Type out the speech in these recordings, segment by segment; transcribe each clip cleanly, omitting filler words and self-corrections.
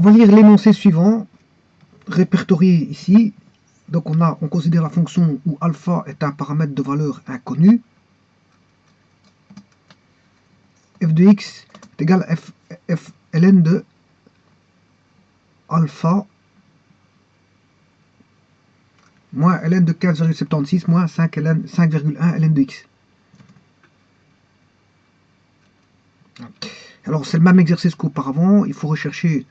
va lire l'énoncé suivant, répertorié ici. Donc on considère la fonction où alpha est un paramètre de valeur inconnue. F de x est égal à f ln de alpha moins ln de 15,76 moins 5,1 ln de x. Alors c'est le même exercice qu'auparavant, il faut rechercher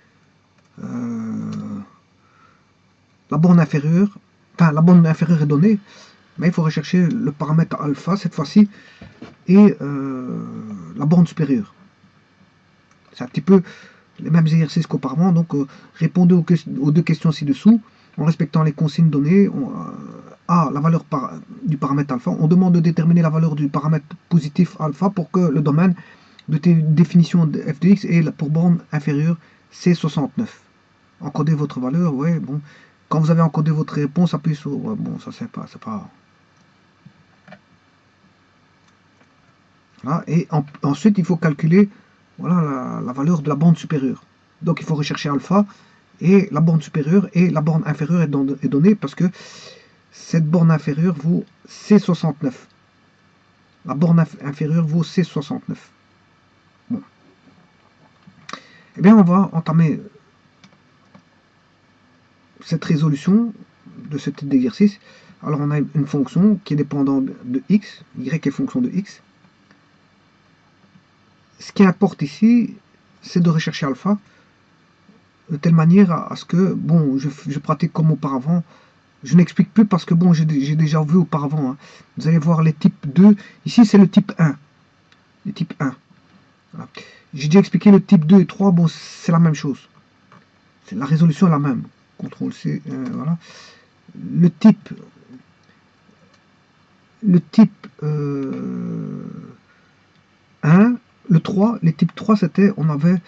la borne inférieure, enfin la borne inférieure est donnée, mais il faut rechercher le paramètre alpha cette fois-ci et la borne supérieure. C'est un petit peu les mêmes exercices qu'auparavant, donc répondez aux deux questions ci-dessous en respectant les consignes données. A, la valeur du paramètre alpha, on demande de déterminer la valeur du paramètre positif alpha pour que le domaine de définition de f de x est pour borne inférieure C69. Encodez votre valeur, ouais, bon. Quand vous avez encodé votre réponse, appuyez sur... Ouais, bon, ça c'est pas... Voilà, et ensuite, il faut calculer voilà, la valeur de la borne supérieure. Donc, il faut rechercher alpha, et la borne supérieure et la borne inférieure est donnée parce que cette borne inférieure vaut C69. La borne inférieure vaut C69. Bon. Eh bien, on va entamer cette résolution de ce type d'exercice. Alors, on a une fonction qui est dépendante de x, y est fonction de x. Ce qui importe ici, c'est de rechercher alpha, de telle manière à ce que, bon, je pratique comme auparavant. Je n'explique plus parce que, bon, j'ai déjà vu auparavant. Hein. Vous allez voir les types 2. Ici, c'est le type 1. Le type 1. Voilà. J'ai déjà expliqué le type 2 et 3. Bon, c'est la même chose. La résolution est la même. CTRL C, voilà. Le type 1, le 3, les types 3, c'était, on avait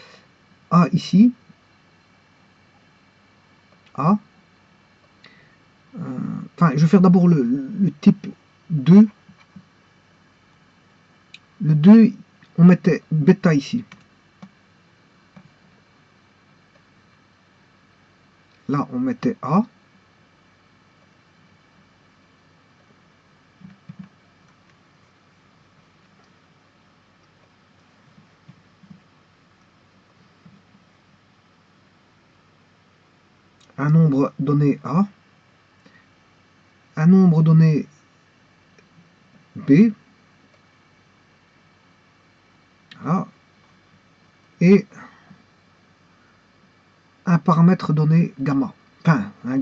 A ici. A. Enfin, je vais faire d'abord le type 2. Le 2, on mettait bêta ici. Là, on mettait A. Un nombre donné A. Un nombre donné B. Voilà. Et un paramètre donné gamma. Enfin, un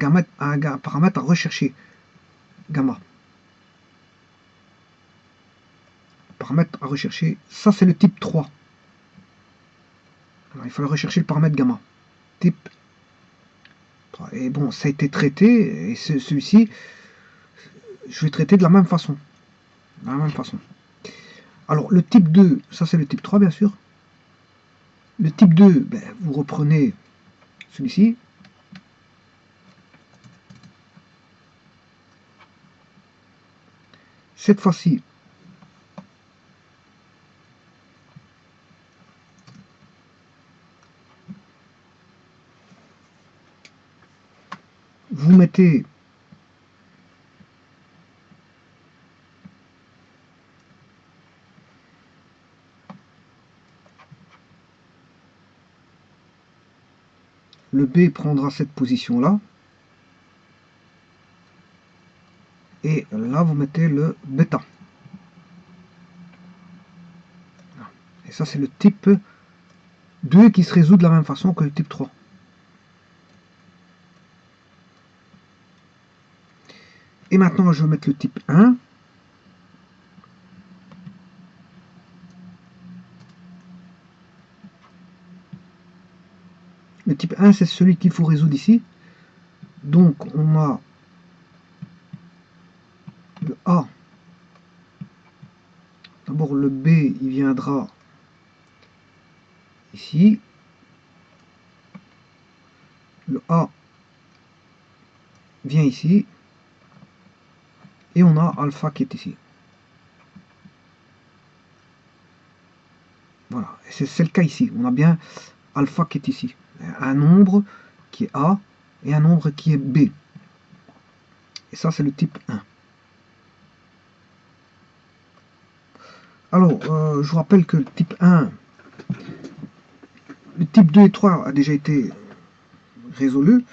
paramètre à rechercher gamma. Paramètre à rechercher. Ça, c'est le type 3. Alors, il fallait rechercher le paramètre gamma. Type 3. Et bon, ça a été traité. Et celui-ci, je vais traiter de la même façon. De la même façon. Alors, le type 2, ça c'est le type 3, bien sûr. Le type 2, ben, vous reprenez celui-ci. Cette fois-ci, vous mettez le B prendra cette position-là. Et là, vous mettez le bêta. Et ça, c'est le type 2 qui se résout de la même façon que le type 3. Et maintenant, je vais mettre le type 1. Le type 1, c'est celui qu'il faut résoudre ici. Donc, on a le A. D'abord, le B, il viendra ici. Le A vient ici. Et on a alpha qui est ici. Voilà. Et c'est le cas ici. On a bien alpha qui est ici. un nombre qui est A et un nombre qui est B. Et ça, c'est le type 1. Alors, je vous rappelle que le type 1, le type 2 et 3 a déjà été résolu.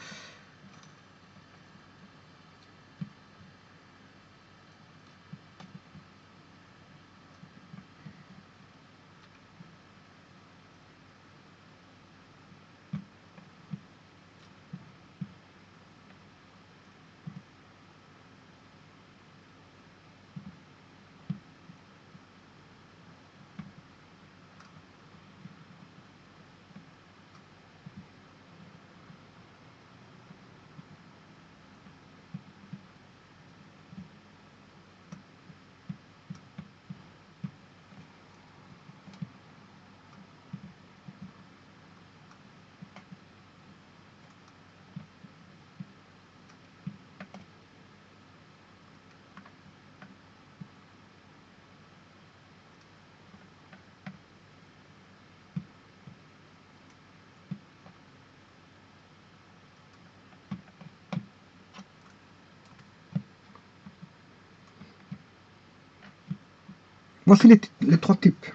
Voici les trois types.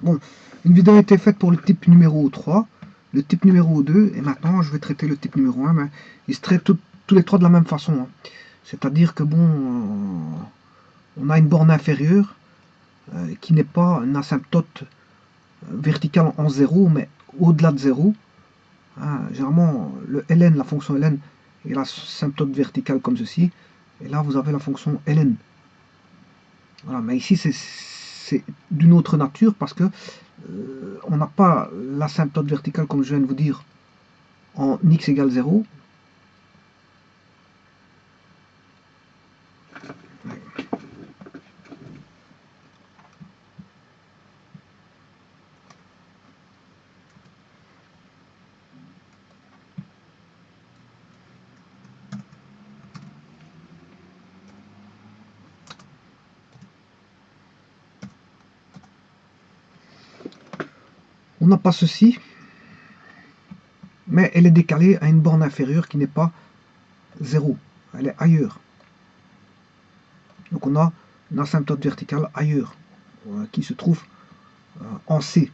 Bon, une vidéo a été faite pour le type numéro 3, le type numéro 2, et maintenant je vais traiter le type numéro 1, mais ils se traitent tous les trois de la même façon. Hein. C'est-à-dire que bon, on a une borne inférieure qui n'est pas une asymptote verticale en 0, mais au-delà de 0. Hein, généralement, le ln, la fonction ln, est l'asymptote verticale comme ceci, et là vous avez la fonction ln. Voilà, mais ici c'est d'une autre nature parce que on n'a pas l'asymptote verticale comme je viens de vous dire en x égale 0. On n'a pas ceci, mais elle est décalée à une borne inférieure qui n'est pas 0, elle est ailleurs. Donc on a une asymptote verticale ailleurs, qui se trouve en C.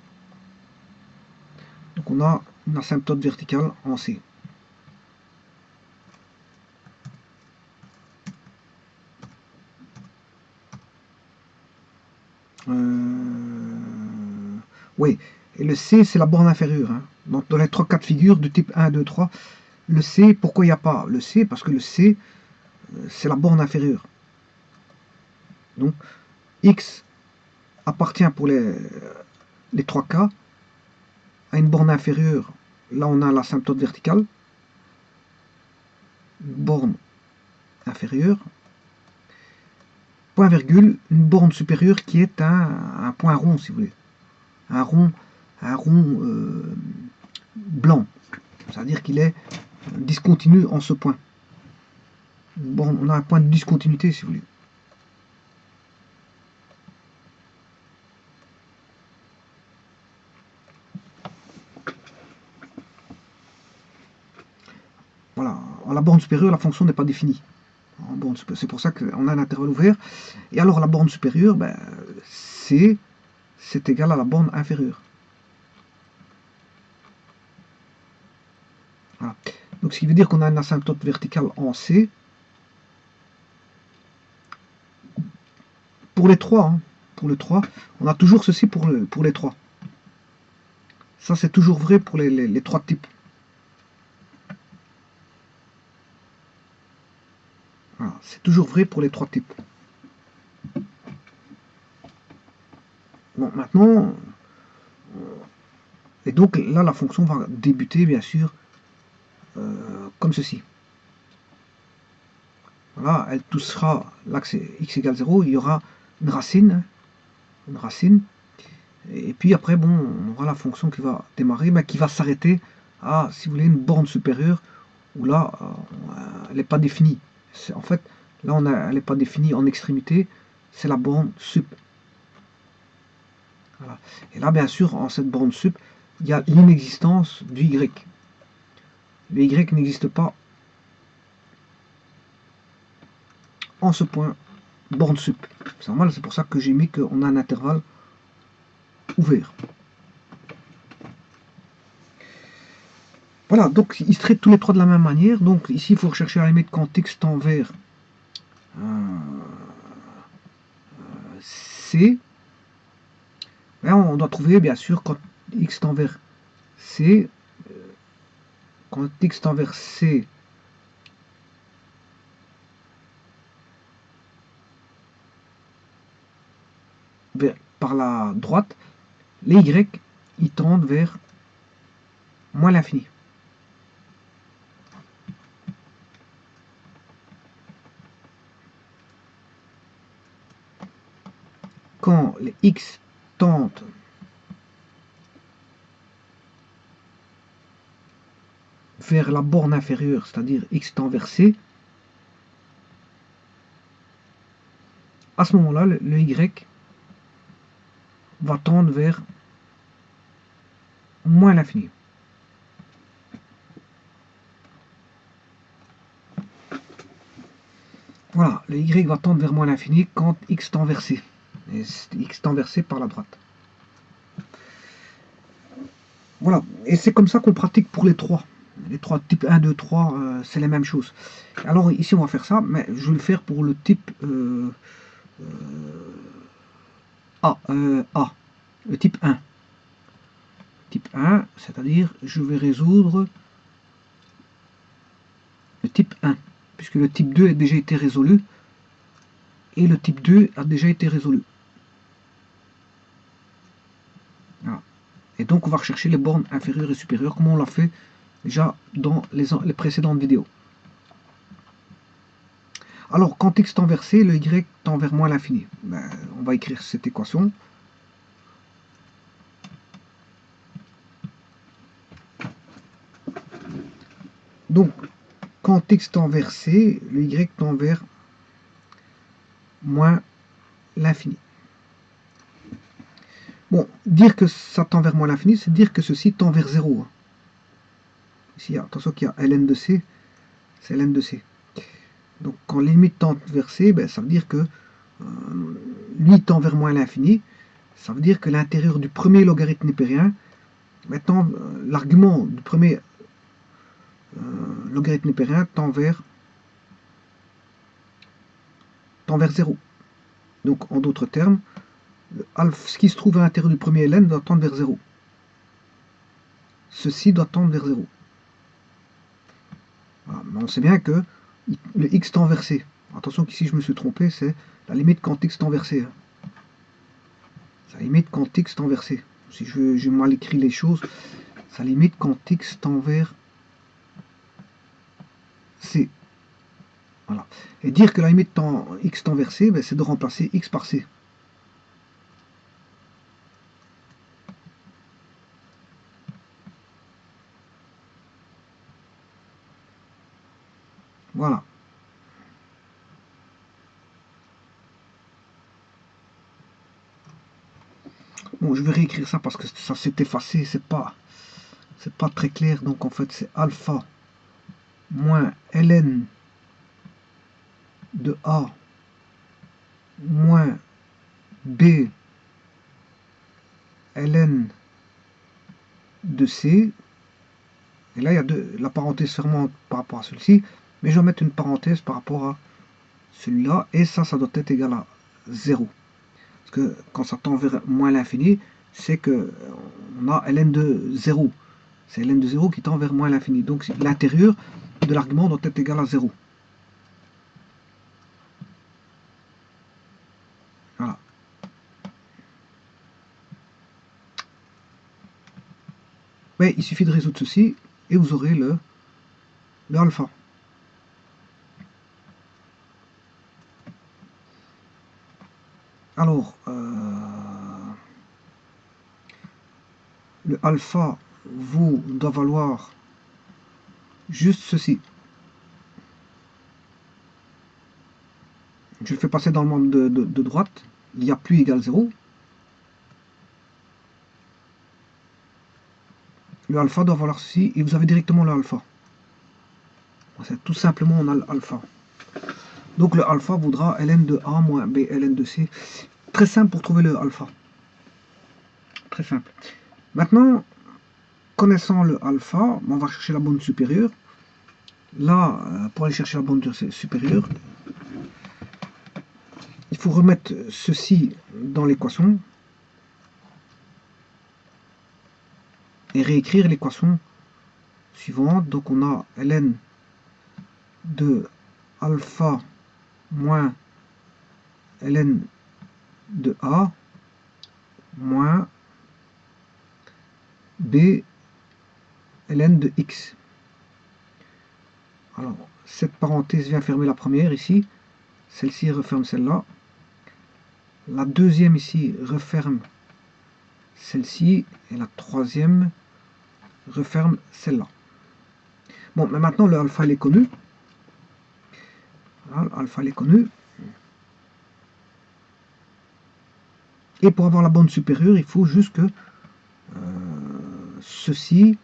Donc on a une asymptote verticale en C. Oui, et le C c'est la borne inférieure. Hein. Donc dans les trois cas de figure du type 1, 2, 3, le C, pourquoi il n'y a pas le C? Parce que le C, c'est la borne inférieure. Donc X appartient pour les trois cas à une borne inférieure. Là on a l'asymptote verticale, borne inférieure, point virgule, une borne supérieure qui est un point rond si vous voulez. Un rond blanc. C'est-à-dire qu'il est discontinu en ce point. Bon, on a un point de discontinuité si vous voulez. Voilà, à la borne supérieure, la fonction n'est pas définie. C'est pour ça qu'on a un intervalle ouvert. Et alors la borne supérieure, ben, c'est égal à la borne inférieure. Voilà. Donc ce qui veut dire qu'on a une asymptote verticale en C. Pour les trois, hein, pour les trois, on a toujours ceci pour les trois. Ça c'est toujours vrai pour les trois types. Voilà, c'est toujours vrai pour les trois types. Bon, maintenant, et donc là la fonction va débuter bien sûr comme ceci. Voilà, elle touchera l'axe x égale 0, il y aura une racine, et puis après bon, on aura la fonction qui va démarrer, mais qui va s'arrêter à, si vous voulez, une borne supérieure, où là, elle n'est pas définie. En fait, là elle n'est pas définie en extrémité, c'est la borne sup. Voilà. Et là, bien sûr, en cette borne sup, il y a l'inexistence du y. le Y n'existe pas en ce point borne sup. C'est normal, c'est pour ça que j'ai mis qu'on a un intervalle ouvert. Voilà, donc ils se traitent tous les trois de la même manière. Donc ici, il faut rechercher à la limite quand x tend vers C. Là, on doit trouver, bien sûr, quand x tend vers C, quand x tend vers C, par la droite, les y, ils tendent vers moins l'infini. Quand les x tendent vers la borne inférieure, c'est-à-dire x tend vers C, à ce moment-là, le y va tendre vers moins l'infini. Voilà, le y va tendre vers moins l'infini quand x tend vers C. Et x tend vers C par la droite. Voilà, et c'est comme ça qu'on pratique pour les trois. Les trois types 1, 2, 3, c'est la même chose. Alors ici on va faire ça, mais je vais le faire pour le type A, le type 1. Type 1, c'est-à-dire je vais résoudre le type 1, puisque le type 2 a déjà été résolu, et le type 2 a déjà été résolu. Voilà. Et donc on va rechercher les bornes inférieures et supérieures, comme on l'a fait déjà dans les précédentes vidéos. Alors, quand x tend vers C, le y tend vers moins l'infini. Ben, on va écrire cette équation. Donc, quand x tend vers C, le y tend vers moins l'infini. Bon, dire que ça tend vers moins l'infini, c'est dire que ceci tend vers 0. Ici, attention qu'il y a ln de C, c'est ln de C. Donc, quand les limites tendent vers C, ben, ça veut dire que lui tend vers moins l'infini. Ça veut dire que l'intérieur du premier logarithme népérien, maintenant, l'argument du premier logarithme népérien tend vers 0. Donc, en d'autres termes, ce qui se trouve à l'intérieur du premier ln doit tendre vers 0. Ceci doit tendre vers 0. Voilà. Mais on sait bien que le x tend vers C. Attention qu'ici je me suis trompé, c'est la limite quand x tend vers C. Ça limite quand x tend vers C. Si j'ai mal écrit les choses, ça limite quand x tend vers C. Voilà. Et dire que la limite x tend vers C, ben, c'est de remplacer x par C. Voilà. Bon, je vais réécrire ça parce que ça s'est effacé, c'est pas très clair. Donc en fait, c'est alpha moins ln de A moins B ln de C. Et là, il y a la parenthèse fermante par rapport à celui-ci, mais je vais mettre une parenthèse par rapport à celui-là, et ça doit être égal à 0. Parce que quand ça tend vers moins l'infini, c'est que on a ln de 0. C'est ln de 0 qui tend vers moins l'infini. Donc l'intérieur de l'argument doit être égal à 0. Voilà. Mais il suffit de résoudre ceci, et vous aurez le alpha. Alors, le alpha vous doit valoir juste ceci. Je le fais passer dans le membre de droite. Il y a plus égal 0. Le alpha doit valoir ceci, et vous avez directement le alpha. C'est tout simplement on a l'alpha. Donc le alpha vaudra ln de A moins B ln de C. Très simple pour trouver le alpha. Très simple. Maintenant, connaissant le alpha, on va chercher la borne supérieure. Là, pour aller chercher la borne supérieure, il faut remettre ceci dans l'équation et réécrire l'équation suivante. Donc on a ln de alpha moins ln de A moins B ln de X. Alors, cette parenthèse vient fermer la première ici. Celle-ci referme celle-là. La deuxième ici referme celle-ci. Et la troisième referme celle-là. Bon, mais maintenant le alpha il est connu. Voilà, l'alpha il est connu. Et pour avoir la borne supérieure, il faut juste que ceci,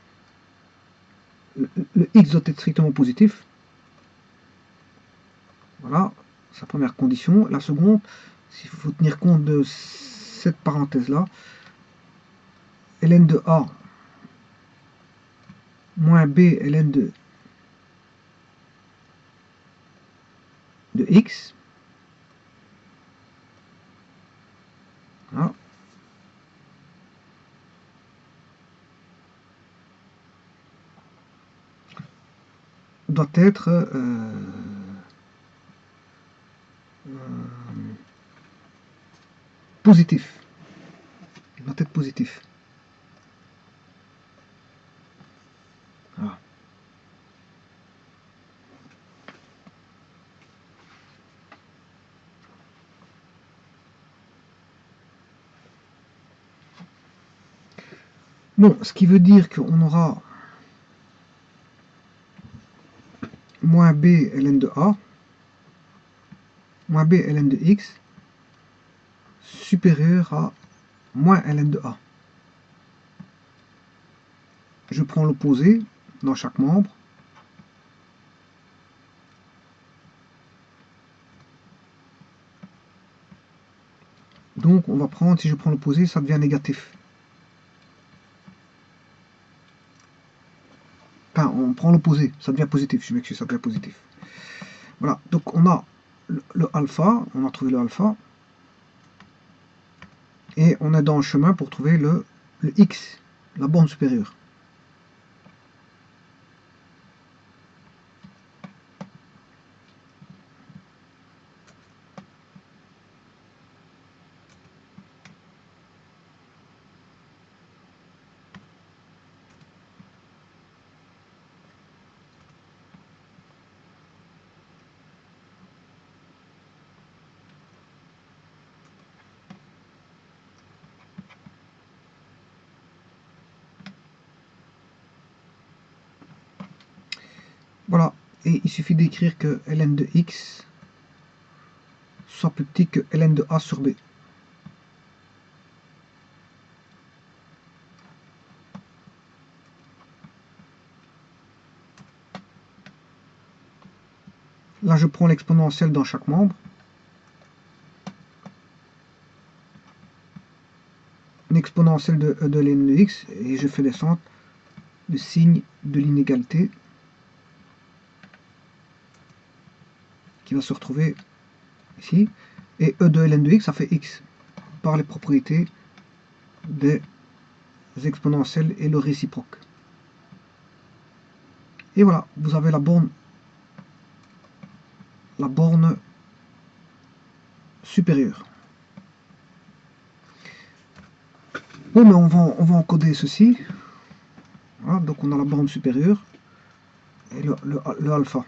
le x doit être strictement positif. Voilà, sa première condition. La seconde, il faut tenir compte de cette parenthèse-là. Ln de A moins B ln de X. Voilà. Doit être positif. Il doit être positif. Voilà. Bon, ce qui veut dire qu'on aura moins B ln de A moins B ln de X supérieur à moins ln de A. Je prends l'opposé dans chaque membre. Donc on va prendre, si je prends l'opposé, ça devient négatif. Enfin, on prend l'opposé, ça devient positif, je m'excuse, ça devient positif. Voilà, donc on a le alpha, on a trouvé le alpha, et on est dans le chemin pour trouver le x, la borne supérieure. Voilà, et il suffit d'écrire que ln de x soit plus petit que ln de a sur b. Là, je prends l'exponentielle dans chaque membre. Une exponentielle de ln de x, et je fais descendre le signe de l'inégalité qui va se retrouver ici. Et e de ln de x, ça fait x, par les propriétés des exponentielles et le réciproque. Et voilà, vous avez la borne supérieure. Bon, mais on va encoder ceci. Voilà, donc on a la borne supérieure et le alpha.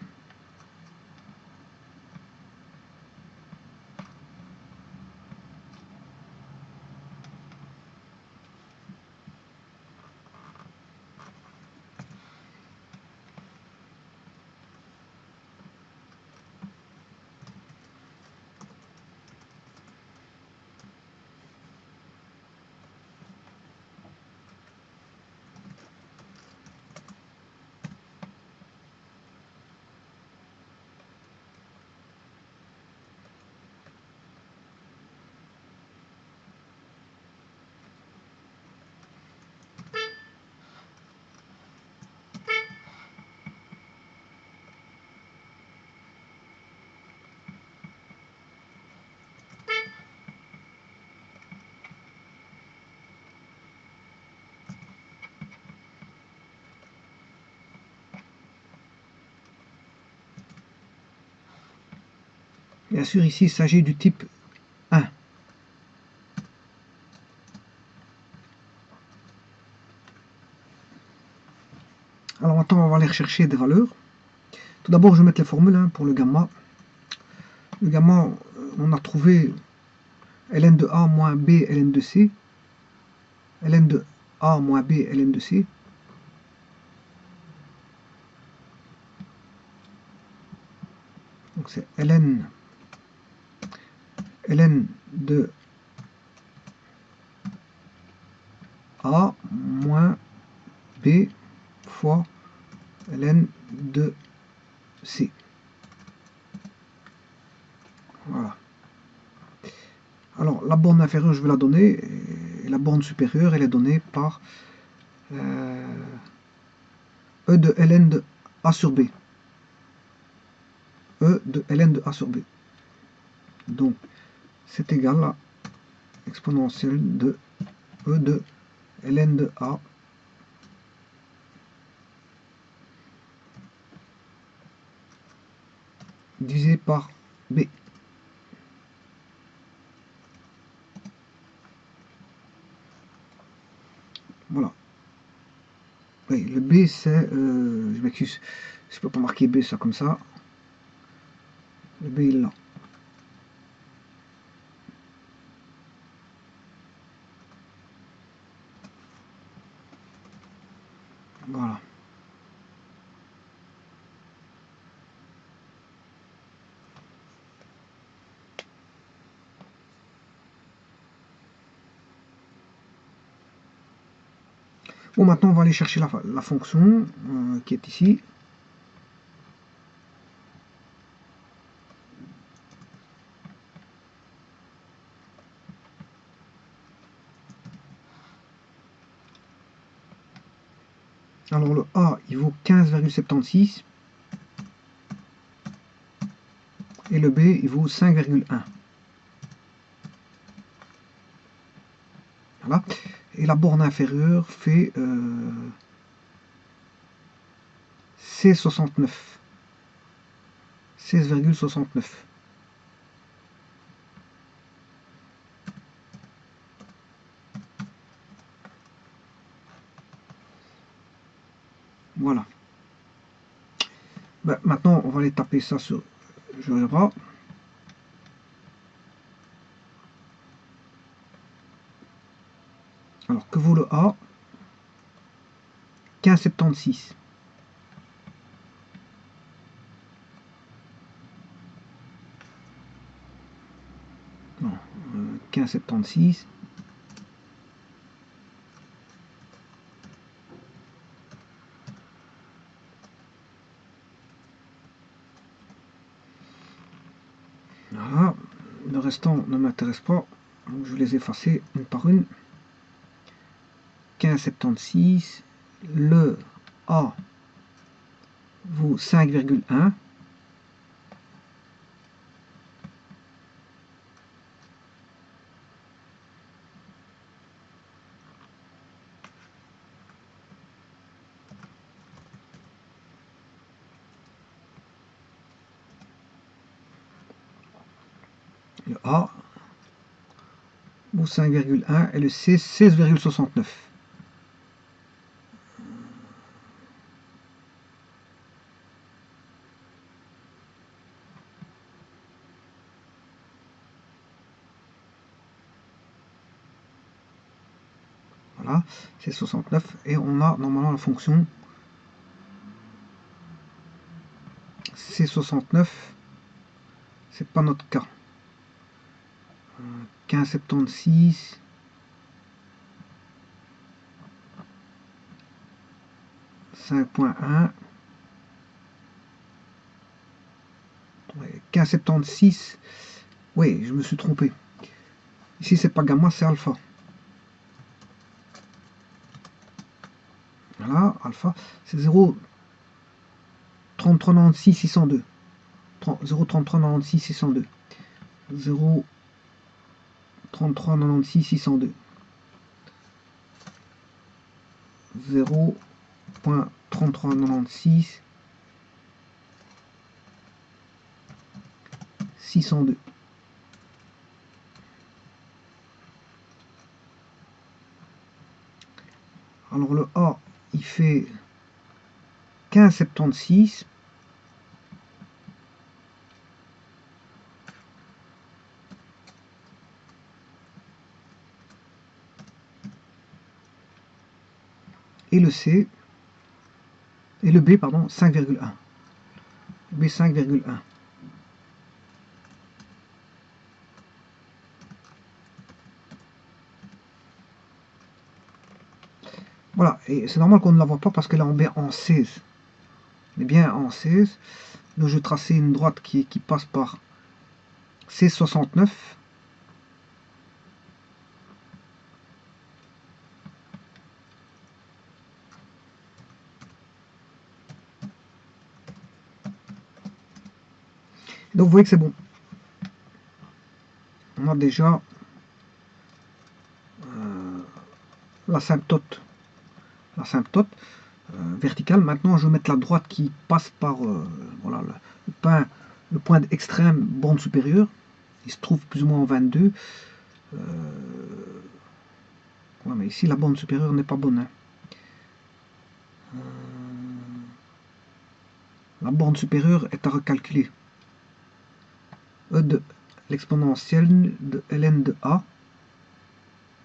Bien sûr, ici, il s'agit du type 1. Alors maintenant, on va aller rechercher des valeurs. Tout d'abord, je vais mettre les formules pour le gamma. Le gamma, on a trouvé ln de A moins B ln de C. ln de A moins B ln de C. Donc c'est ln de A moins B fois ln de C. Voilà. Alors la borne inférieure, je vais la donner, et la borne supérieure, elle est donnée par E de ln de A sur B. E de ln de A sur B. Donc c'est égal à exponentielle de E de ln de A divisé par B. Voilà. Oui, le B c'est... je m'excuse, je peux pas marquer B ça comme ça. Le B il est là. Voilà. Bon, maintenant on va aller chercher la fonction qui est ici. Alors le A il vaut 15,76 et le B il vaut 5,1. Voilà. Et la borne inférieure fait C69. 16,69. Voilà. Ben, maintenant, on va aller taper ça sur GeoGebra. Alors, que vaut le A? 15,76. Non, 15,76. Voilà. Le restant ne m'intéresse pas. Donc, je vais les effacer une par une. 15,76. Le A vaut 5,1. Le A vaut 5,1 et le C 16,69. Voilà, c'est 69 et on a normalement la fonction C69, c'est pas notre cas. 15,76, ,1, 15,76, oui, je me suis trompé. Ici, c'est pas gamma, c'est alpha. Voilà, alpha, c'est 0,3396 602. 0,3396 602. 0,3396 602. 0,3396 602. Alors le A, il fait 15,76. Et le C, et le B, pardon, 5,1. B 5,1. Voilà, et c'est normal qu'on ne la voit pas parce qu'elle est en 16. Elle est bien en 16. Donc je vais tracer une droite qui passe par 16,69. Donc vous voyez que c'est bon. On a déjà l'asymptote. L'asymptote verticale. Maintenant je vais mettre la droite qui passe par voilà, le point extrême borne supérieure. Il se trouve plus ou moins en 22. Ouais, mais ici la borne supérieure n'est pas bonne. Hein. La borne supérieure est à recalculer. E de l'exponentielle de ln de A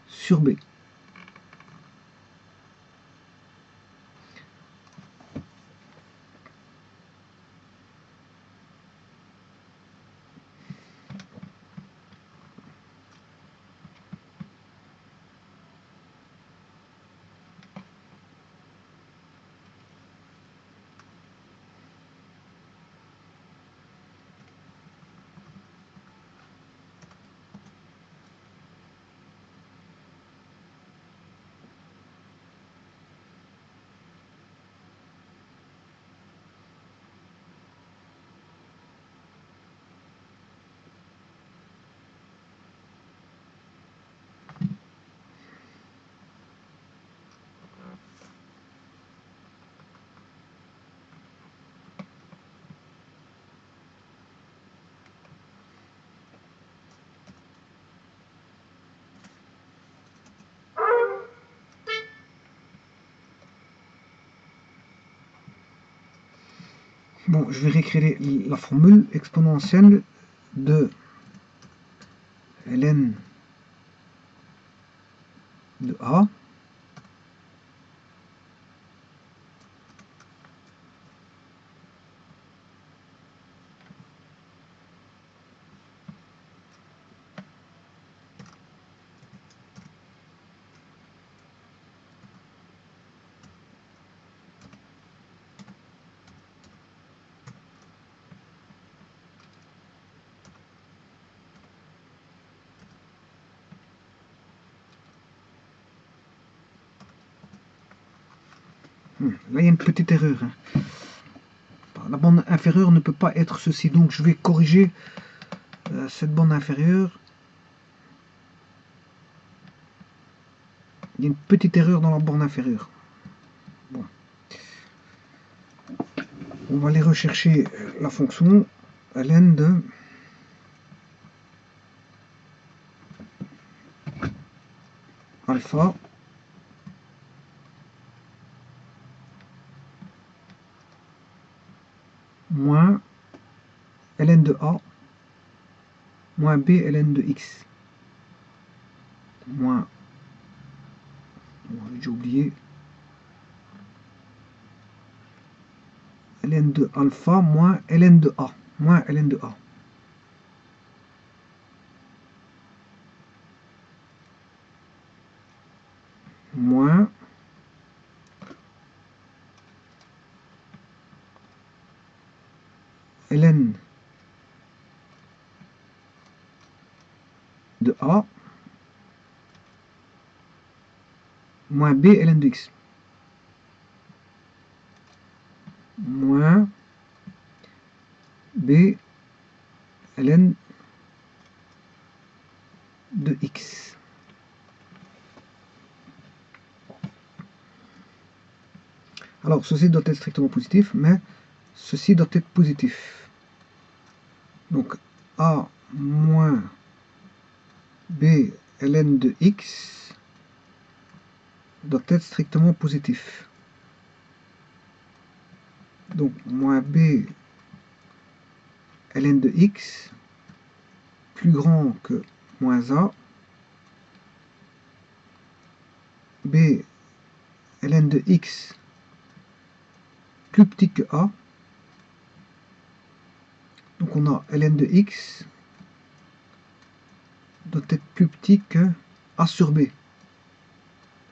sur B. Bon, je vais réécrire la formule exponentielle de ln de A Là, il y a une petite erreur. Hein. La bande inférieure ne peut pas être ceci. Donc, je vais corriger cette bande inférieure. Il y a une petite erreur dans la borne inférieure. Bon. On va aller rechercher la fonction ln de alpha moins ln de A moins b ln de x moins, j'ai oublié, ln de alpha moins ln de A moins ln de A. Moins ln de A moins b ln de x moins b ln de x. Alors ceci doit être strictement positif, mais ceci doit être positif. Donc A moins B ln de x doit être strictement positif. Donc moins B ln de x plus grand que moins A, B ln de x plus petit que A. Donc on a ln de x doit être plus petit que A sur B.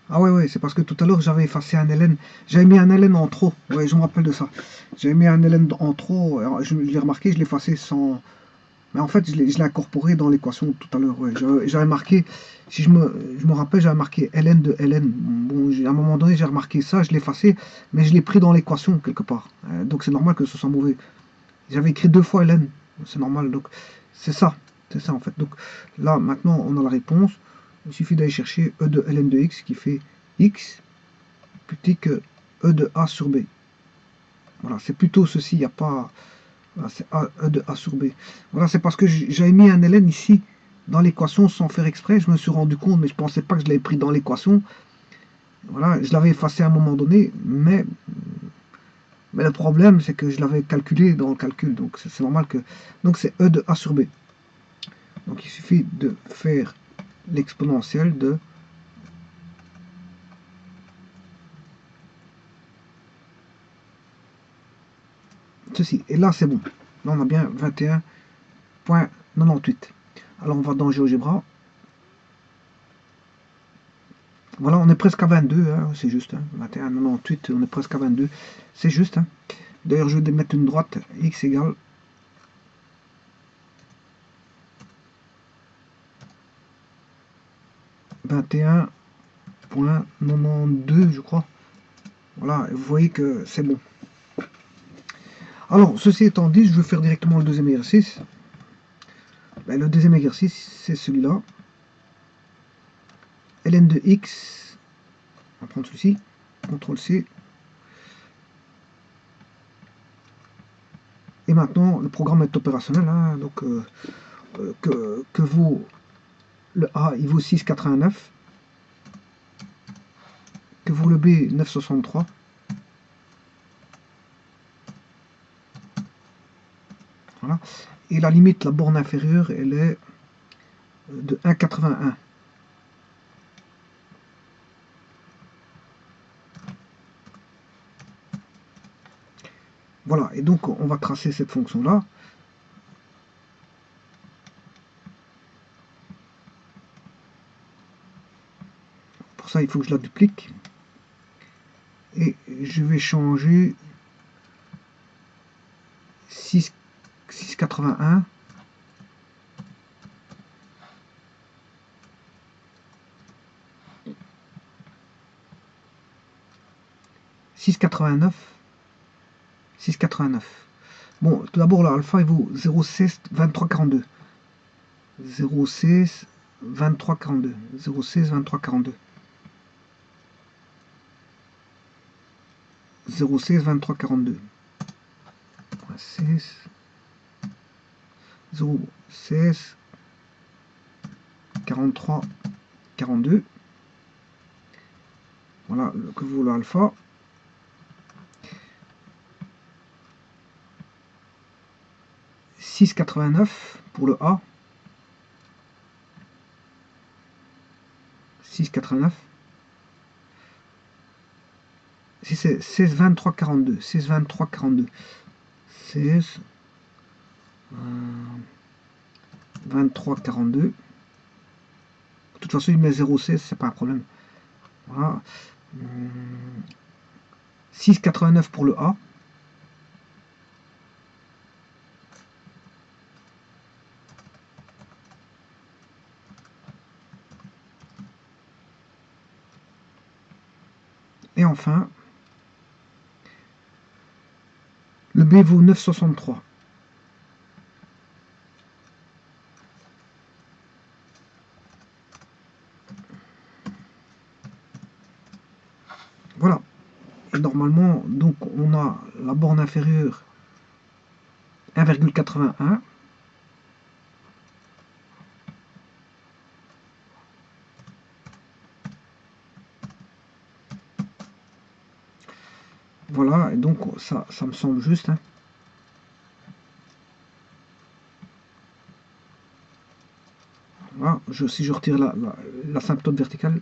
Ah ouais, c'est parce que tout à l'heure j'avais effacé un ln, j'avais mis un ln en trop, ouais, je me rappelle de ça. J'avais mis un ln en trop, alors, je l'ai remarqué, je l'ai effacé sans... Mais en fait, je l'ai incorporé dans l'équation tout à l'heure, ouais. J'avais marqué, si je me rappelle, j'avais marqué ln de ln. Bon, à un moment donné, j'ai remarqué ça, je l'ai effacé, mais je l'ai pris dans l'équation quelque part. Donc c'est normal que ce soit mauvais. J'avais écrit 2 fois ln, c'est normal, donc c'est ça en fait. Donc là, maintenant, on a la réponse. Il suffit d'aller chercher E de ln de x qui fait x plus petit que E de a sur b. Voilà, c'est plutôt ceci, il n'y a pas... Voilà, c'est E de a sur b. Voilà, c'est parce que j'avais mis un ln ici dans l'équation sans faire exprès. Je me suis rendu compte, mais je ne pensais pas que je l'avais pris dans l'équation. Voilà, je l'avais effacé à un moment donné, mais le problème, c'est que je l'avais calculé dans le calcul. Donc c'est normal que... Donc c'est E de a sur b. Donc il suffit de faire l'exponentielle de ceci. Et là, c'est bon. Là, on a bien 21,98. Alors, on va dans GeoGebra. Voilà, on est presque à 22, hein, c'est juste. Hein, 21,98, on est presque à 22. C'est juste. Hein. D'ailleurs, je vais mettre une droite. X égale 21,92, je crois. Voilà, vous voyez que c'est bon. Alors, ceci étant dit, je vais faire directement le deuxième exercice. Ben, le deuxième exercice, c'est celui-là. ln de x, on va prendre celui-ci, CTRL-C. Et maintenant, le programme est opérationnel. Hein, donc, que vaut le A, il vaut 6,89. Que vaut le B, 9,63. Voilà. Et la limite, la borne inférieure, elle est de 1,81. Voilà, et donc on va tracer cette fonction-là. Pour ça, il faut que je la duplique. Et je vais changer 6,81 6,89 6,89. Bon, tout d'abord, l'alpha, il vaut 0,16 23,42. 0,16 23,42. 0,16 23,42. 0,16 23,42. 6 0,16 43 42. Voilà que vaut l'alpha. « 6,89 pour le A. 6,89. Si c'est 16, 23, 42. 16, 23, 42. 16, 23, 42. De toute façon, il met 0,16, c'est pas un problème. Voilà. 6,89 pour le A. Et enfin, le B vaut 9,63. Voilà. Et normalement, donc on a la borne inférieure 1,81. Voilà, et donc ça me semble juste, hein. Voilà, si je retire l'asymptote verticale, vous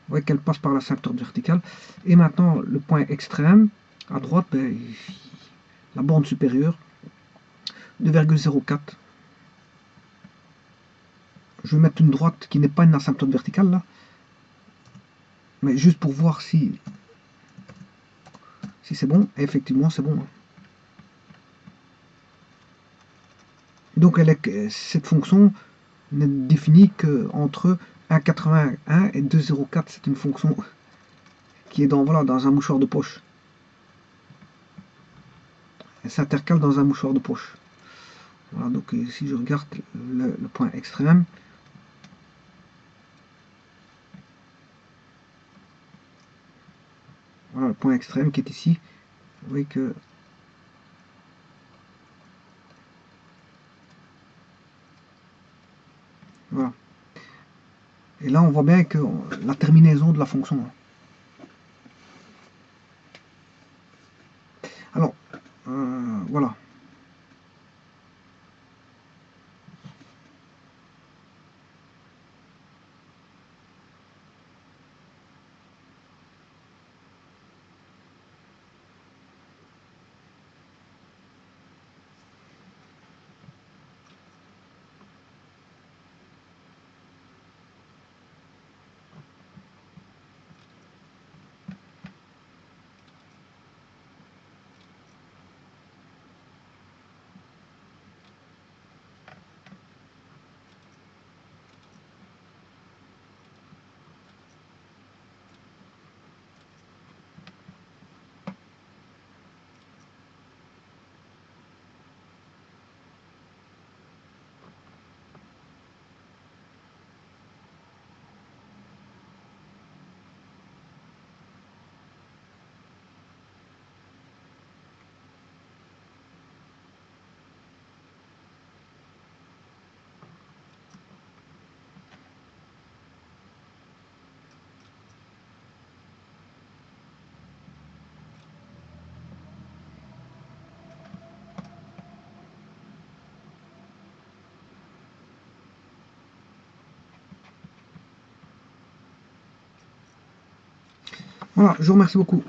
voyez qu'elle passe par l'asymptote verticale. Et maintenant, le point extrême, à droite, ben, la bande supérieure, 2,04. Je vais mettre une droite qui n'est pas une asymptote verticale là, mais juste pour voir si c'est bon. Et effectivement, c'est bon, hein. Donc cette fonction n'est définie qu'entre 1,81 et 2,04. C'est une fonction qui est voilà, dans un mouchoir de poche. Elle s'intercale dans un mouchoir de poche. Voilà, donc si je regarde le point extrême, voilà le point extrême qui est ici. Vous voyez que voilà. Et là, on voit bien que la terminaison de la fonction. Alors, voilà. Voilà, je vous remercie beaucoup.